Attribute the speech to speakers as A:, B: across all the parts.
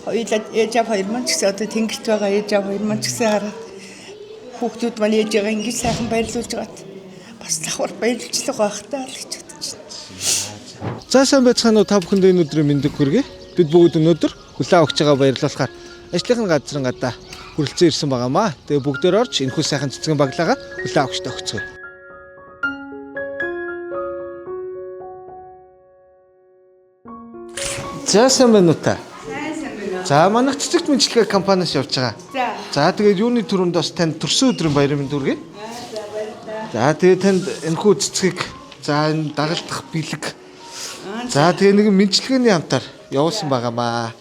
A: Хоёулаа ээж аав хоёр маань ч гэсэн одоо тэнгэрт байгаа ээж аав хоёр маань ч гэсэн хараад хүүхдүүд маань ээжээгээ ингэж сайхан баярлуулж байгаад бас давхар баярлжлаа байх таа л гэж бодож байна.
B: За сайн байцгаана уу та бүхэнд энэ өдрийн мэндийг хүргэе. Бид бүгд өнөөдөр хүлээн авч байгаа баярлуулахаар ажлынхаа газрын гадаа хүрэлцэн ирсэн байгаамаа. Тэгээ бүгдээр орж энэхүү сайхан цэцгэн баглаагаа хүлээн авахтай өгцгөө. За сайн байна уу та? За манайх цэцэгт мэдлэгээ компаниас явж байгаа. За тэгээд юуны түрүүнд бас танд төрсөн өдрийн баярын мэнд хүргэе. За тэгээд танд энэхүү цэцгийг за энэ дагалдах бэлэг. За тэгээд нэг мэдлэгээний хамтаар явуулсан байгаамаа.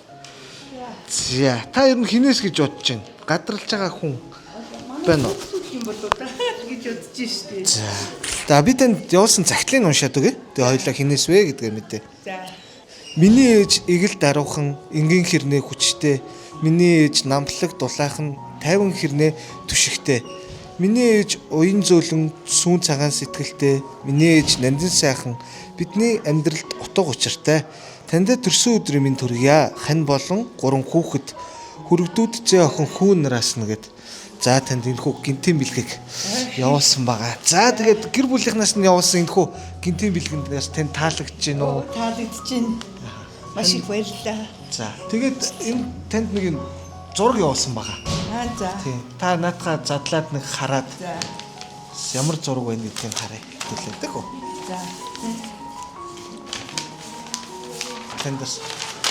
B: За та ер нь хинээс гэж бодож байна? Гадралж байгаа хүн байна уу?
A: гэж бодож штеп.
B: За би танд явуулсан загтлыг уншаад өгье. Тэгээ хоёлаа хинээс вэ гэдгээ мэдээ.
A: За.
B: Миний ээж игэл даруухан, энгийн хэрнээ хүчтэй. Миний ээж намтлаг дулаахан, тайван хэрнээ түшигтэй. Миний ээж уян зөөлөн, сүүн цагаан сэтгэлтэй. Миний ээж нандин сайхан, бидний амьдралд утга учиртай. Танд төрсөн өдрийн минь төргийа. Хань болон 3 хүүхэд хүрэгдүүд зээ охин хүүн нараас нэгэд. За танд энэхүү гинтийн бэлгийг явуулсан байгаа. За тэгээд гэр бүлийнхнаас нь явуулсан энэхүү гинтийн бэлгэндээс тань таалагдж байна уу?
A: Таалагдж байна. Маш их баярлалаа.
B: За тэгээд энэ танд нэг юм зураг явуулсан байгаа.
A: За.
B: Тийм. Та наадхаа задлаад нэг хараад
A: За.
B: ямар зураг байна гэдгийг харъя. Хэлээдэг үү?
A: За.
B: Тэндээс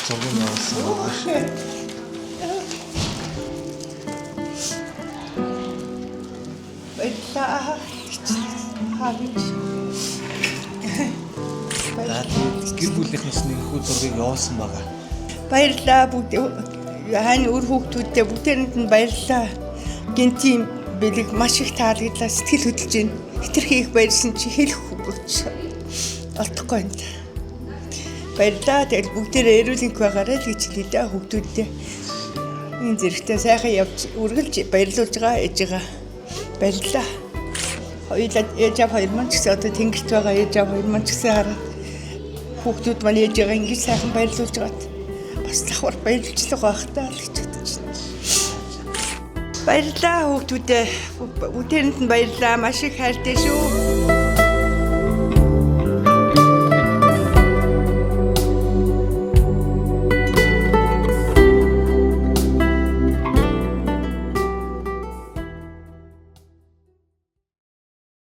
B: зураг явуулсан байгаа.
A: Баярлалаа. Хавж.
B: Гэр бүлийнхнээс нэг хүү зургийг явуулсан байгаа.
A: Баярлалаа бүгд хань өр хүүхдүүдтэй бүгдээрэнд нь баярлалаа. Гинтийн бэлэг маш их таалагдлаа сэтгэл хөдлөж байна. Хэтэрхий их баярсан чи хэлэх хүч олдохгүй байна. Баярлалаа. Тэгэл бүгдээрээ эрүүлэнх байгаарай л гэж хэлээ хүүхдүүдтэй. Энэ зэрэгтэй сайхан явж үргэлж баярлуулж байгаа ээжигээ. Баярлалаа. Хоёулаа ээж аав хоёр маань ч гэсэн одоо тэнгэрт байгаа ээж аав хоёр маань ч гэсэн хараад хүүхдүүд маань ээжээгээ ингэж сайхан баярлуулж байгаад бас давхар баярлжлаа байх таа л гэж бодож байна. Баярлалаа хүүхдүүдээ. Бүгдээрэнд нь баярлалаа. Маш их хайртай шүү.